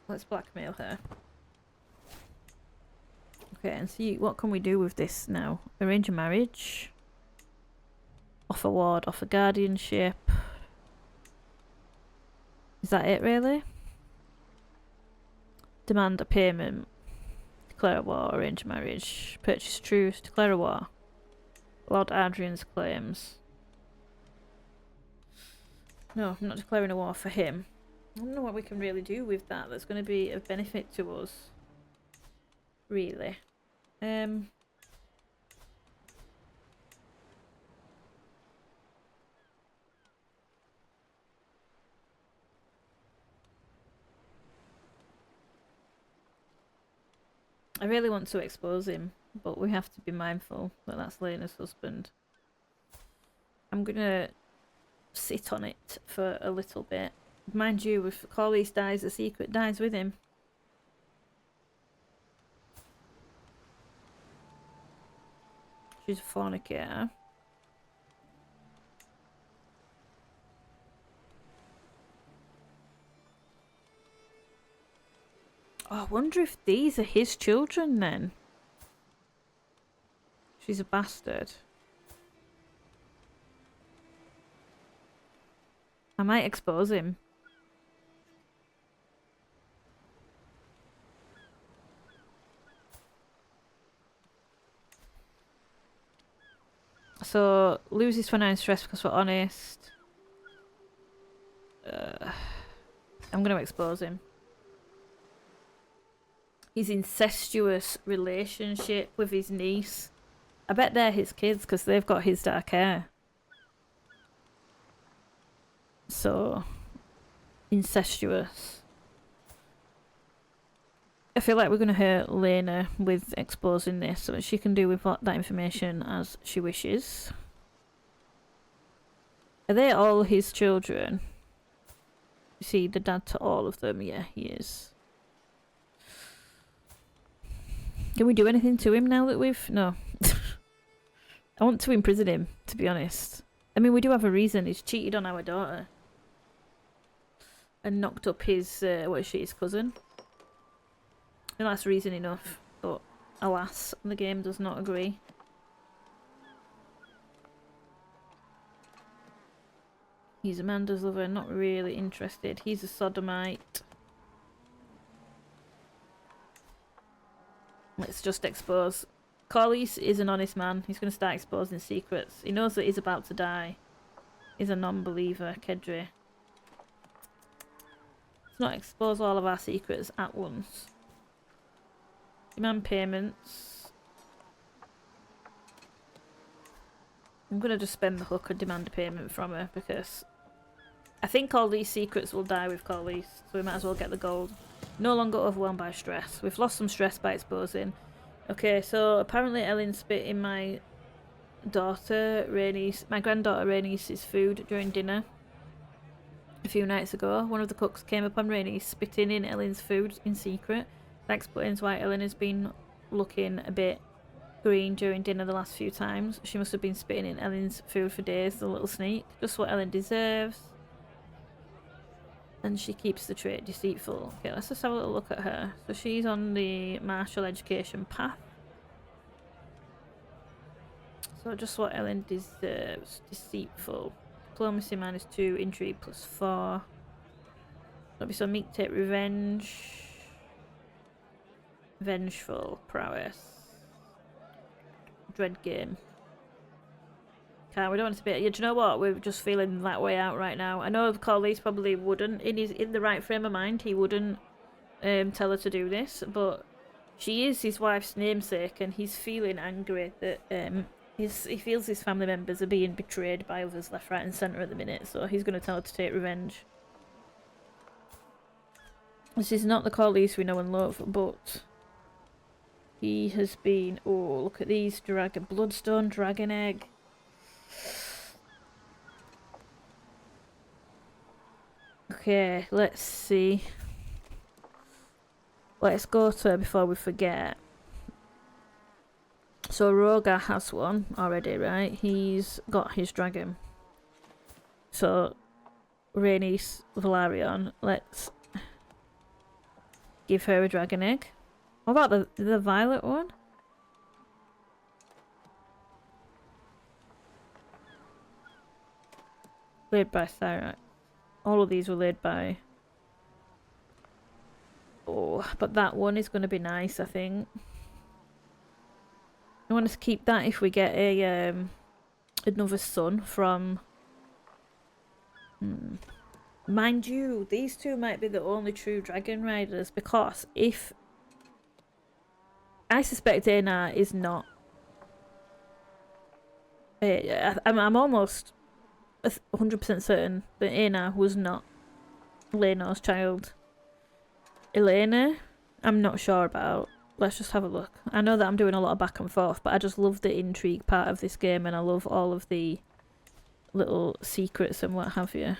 Let's blackmail her. Okay, and see what can we do with this now. Arrange a marriage. Offer ward, offer guardianship. Is that it really? Demand a payment. Declare a war, arrange a marriage. Purchase truce, declare a war. Lord Adrian's claims. No, I'm not declaring a war for him. I don't know what we can really do with that that's going to be of benefit to us. Really. I really want to expose him, but we have to be mindful that that's Lena's husband. I'm gonna sit on it for a little bit. Mind you, if Corlys dies, the secret dies with him. She's a fornicator. Oh, I wonder if these are his children then. She's a bastard. I might expose him. So, loses for 9 stress because we're honest. I'm going to expose him. his incestuous relationship with his niece. I bet they're his kids because they've got his dark hair. So, incestuous. I feel like we're going to hurt Lena with exposing this, so she can do with that information as she wishes. Are they all his children? You see, the dad to all of them? Yeah, he is. Can we do anything to him now that we've... No. I want to imprison him, to be honest. I mean, we do have a reason. He's cheated on our daughter. And knocked up his, what is she, his cousin? And that's reason enough. But, alas, the game does not agree. He's Amanda's lover, not really interested. He's a sodomite. Let's just expose. Corlys is an honest man. He's going to start exposing secrets. He knows that he's about to die. He's a non-believer, Kedri. Let's not expose all of our secrets at once. Demand payments. I'm going to just spend the hook and demand a payment from her because I think all these secrets will die with Corlys, so we might as well get the gold. No longer overwhelmed by stress. We've lost some stress by exposing. Okay, so apparently Ellen spit in my granddaughter Rhaenys' food during dinner a few nights ago. One of the cooks came upon Rhaenys spitting in Ellen's food in secret. That explains why Ellen has been looking a bit green during dinner the last few times. She must have been spitting in Ellen's food for days, the little sneak. Just what Ellen deserves. And she keeps the trait deceitful. Okay, let's just have a little look at her. So she's on the martial education path. So just what Ellen deserves. Deceitful. Diplomacy -2, intrigue +4. That'll be some meek take revenge. Vengeful prowess. Dread game. Okay, we don't want to be. Yeah, do you know what? We're just feeling that way out right now. I know Corlys probably wouldn't, in the right frame of mind, he wouldn't tell her to do this, but she is his wife's namesake, and he's feeling angry that he feels his family members are being betrayed by others left, right, and centre at the minute. So he's going to tell her to take revenge. This is not the Corlys we know and love, but he has been. Oh, look at these bloodstone dragon egg. Okay, let's see. Let's go to her before we forget. So Rogar has one already, right? He's got his dragon. So Rhaenys Velaryon, let's give her a dragon egg. What about the violet one? Laid by Cyrax. All of these were laid by... Oh, but that one is going to be nice, I think. I want us to keep that if we get a another son from... Mind you, these two might be the only true dragon riders, because if... I suspect Aenar is not... I'm almost 100% certain that Aenar was not Laenor's child. Elena, I'm not sure about. Let's just have a look. I know that I'm doing a lot of back and forth, but I just love the intrigue part of this game, and I love all of the little secrets and what have you.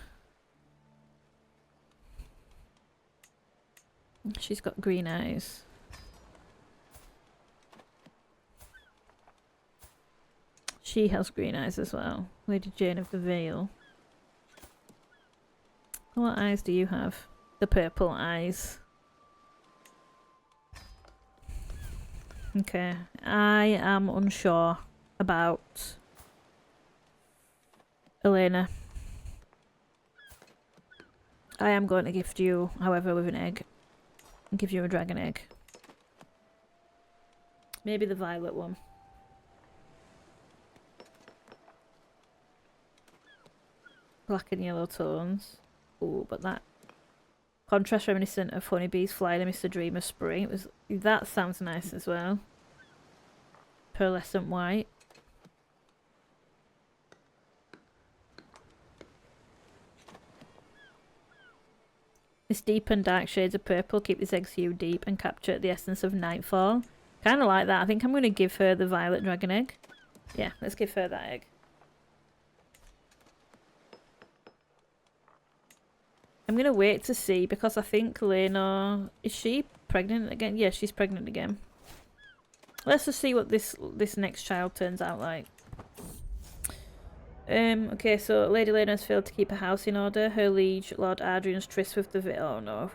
She's got green eyes. She has green eyes as well. Lady Jane of the Vale. What eyes do you have? The purple eyes. Okay. I am unsure about Elena. I am going to gift you, however, with an egg. And give you a dragon egg. Maybe the violet one. Black and yellow tones. Oh, but that Contrast reminiscent of honeybees flying amidst a dream of spring. That sounds nice as well. Pearlescent white. This deep and dark shades of purple keep this egg's hue deep and capture the essence of nightfall. Kind of like that. I think I'm going to give her the violet dragon egg. Yeah, let's give her that egg. I'm going to wait to see because I think Lena... Is she pregnant again? Yeah, she's pregnant again. Let's just see what this next child turns out like. Okay, so Lady Lena has failed to keep her house in order. Her liege, Lord Adrian's tryst with the... Oh no.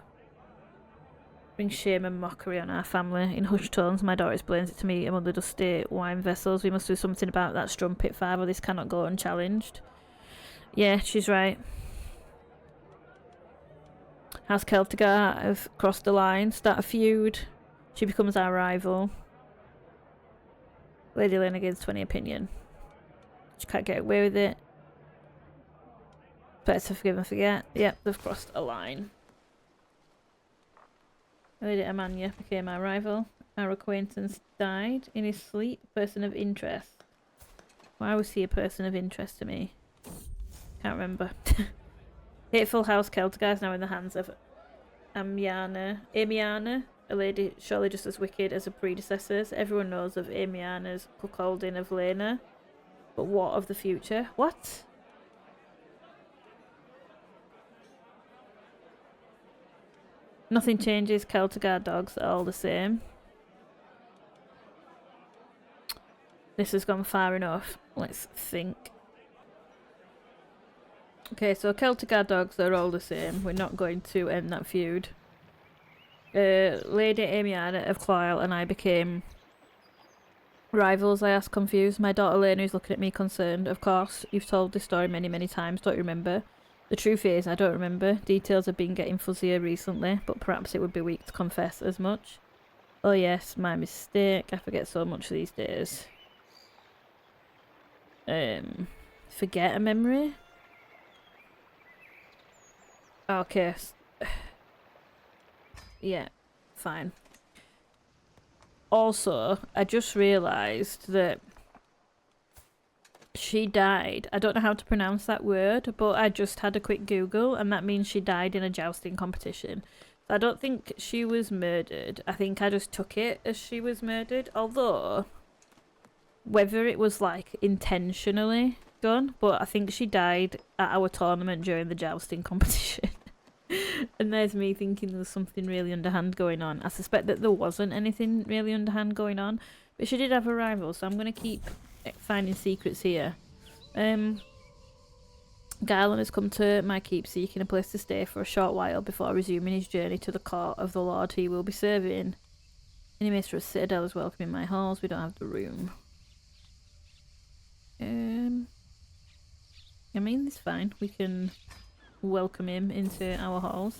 Brings shame and mockery on our family. In hushed tones, my daughter explains it to me among the dusty wine vessels. We must do something about that strumpet, father. This cannot go unchallenged. Yeah, she's right. House Celtigar have crossed the line, start a feud. She becomes our rival. Lady Lena gains 20 opinion. She can't get away with it. Better to forgive and forget. Yep, they've crossed a line. Lady Amanya became our rival. Our acquaintance died in his sleep. Person of interest. Why was he a person of interest to me? Can't remember. Hateful House Celtigar is now in the hands of Amiana, a lady surely just as wicked as her predecessors. Everyone knows of Amiana's cuckolding of Lena. But what of the future? What? Nothing changes. Celtigar dogs are all the same. This has gone far enough. Let's think. Okay, so Celtigar dogs are all the same. We're not going to end that feud. Lady Amiana of Cloyle and I became rivals, I asked, confused. My daughter Lena is looking at me concerned. Of course, you've told this story many, many times. Don't you remember? The truth is, I don't remember. Details have been getting fuzzier recently, but perhaps it would be weak to confess as much. Oh yes, my mistake. I forget so much these days. Forget a memory? Okay. Yeah, fine. Also, I just realised that she died. I don't know how to pronounce that word, but I just had a quick Google, and that means she died in a jousting competition. So I don't think she was murdered. I think I just took it as she was murdered. Although, whether it was like intentionally done, but I think she died at our tournament during the jousting competition. And there's me thinking there was something really underhand going on. I suspect that there wasn't anything really underhand going on, but she did have a rival, so I'm going to keep finding secrets here. Garland has come to my keep seeking a place to stay for a short while before resuming his journey to the court of the lord he will be serving. Any mistress citadel is welcome in my halls. We don't have the room. I mean, it's fine. We can welcome him into our halls.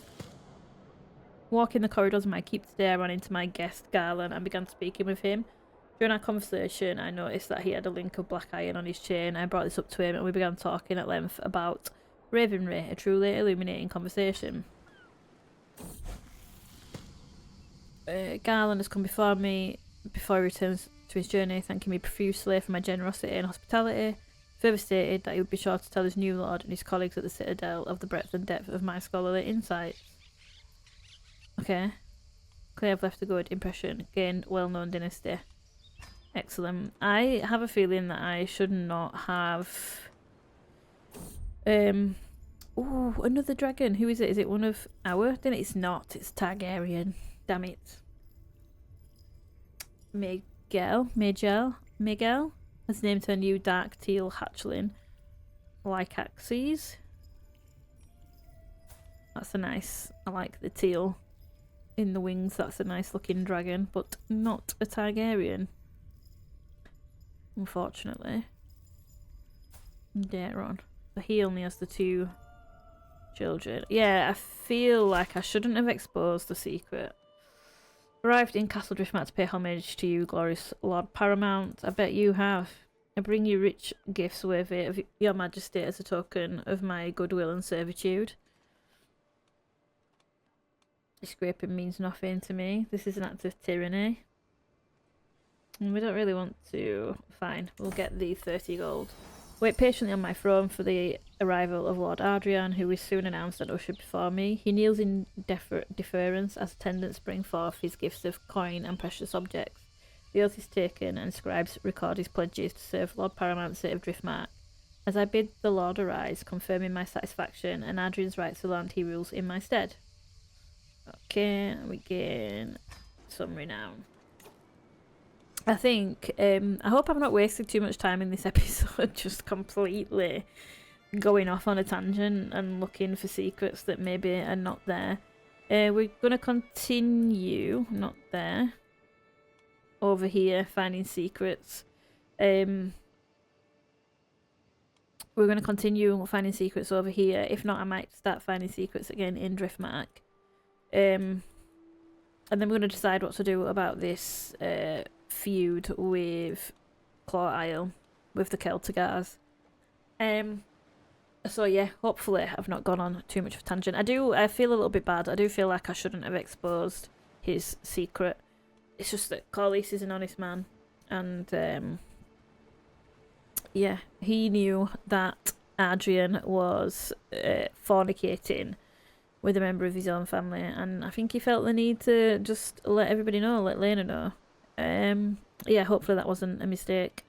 Walking the corridors of my keep today, I ran into my guest, Garland, and began speaking with him. During our conversation, I noticed that he had a link of black iron on his chain. I brought this up to him, and we began talking at length about Ravenry, a truly illuminating conversation. Garland has come before me before he returns to his journey, thanking me profusely for my generosity and hospitality. Further stated that he would be sure to tell his new lord and his colleagues at the Citadel of the breadth and depth of my scholarly insights. Okay. Clearly I've left a good impression. Gained well-known dynasty. Excellent. I have a feeling that I should not have... Ooh, another dragon. Who is it? Is it one of our? Then it's not. It's Targaryen. Damn it. Miguel has named her new dark teal hatchling Lycaxes. That's a nice... I like the teal in the wings. That's a nice looking dragon, but not a Targaryen. Unfortunately. Daeron. So he only has the 2 children. Yeah, I feel like I shouldn't have exposed the secret. Arrived in Castle Driftmark to pay homage to you, glorious Lord Paramount. I bet you have. I bring you rich gifts worthy of your majesty as a token of my goodwill and servitude. Scraping means nothing to me. This is an act of tyranny. And we don't really want to... Fine, we'll get the 30 gold. Wait patiently on my throne for the arrival of Lord Adrian, who is soon announced and ushered before me. He kneels in deference as attendants bring forth his gifts of coin and precious objects. The oath is taken, and scribes record his pledges to serve Lord Paramount State of Driftmark. As I bid the Lord arise, confirming my satisfaction and Adrian's right to land he rules in my stead. Okay, we gain some renown. I think, I hope I've not wasted too much time in this episode just completely going off on a tangent and looking for secrets that maybe are not there. We're going to continue, not there, over here finding secrets. We're going to continue finding secrets over here. If not, I might start finding secrets again in Driftmark. And then we're going to decide what to do about this feud with Claw Isle, with the Celtigars. So yeah, hopefully I've not gone on too much of a tangent. I feel a little bit bad. I do feel like I shouldn't have exposed his secret. It's just that Corlys is an honest man, and yeah, he knew that Adrian was fornicating with a member of his own family, and I think he felt the need to just let everybody know, let Lena know. Yeah, hopefully that wasn't a mistake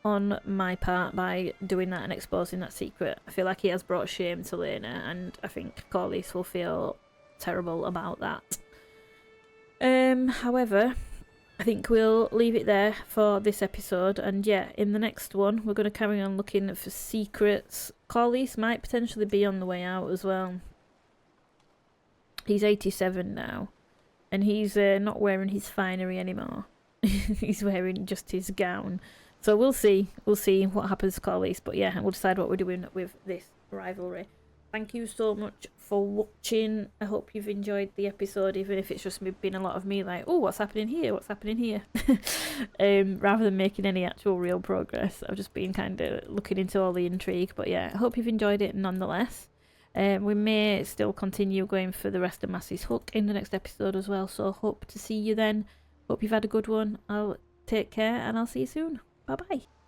on my part by doing that and exposing that secret. I feel like he has brought shame to Lena, and I think Corlys will feel terrible about that. However, I think we'll leave it there for this episode, and yeah, in the next one we're going to carry on looking for secrets. Corlys might potentially be on the way out as well. He's 87 now, and he's not wearing his finery anymore. He's wearing just his gown. So we'll see what happens to Corlys, but yeah, we'll decide what we're doing with this rivalry. Thank you so much for watching. I hope you've enjoyed the episode, even if it's just been a lot of me like, oh, what's happening here, what's happening here, rather than making any actual real progress. I've just been kind of looking into all the intrigue, but yeah, I hope you've enjoyed it nonetheless. We may still continue going for the rest of Massey's Hook in the next episode as well, so hope to see you then. Hope you've had a good one. I'll take care, and I'll see you soon. Bye bye.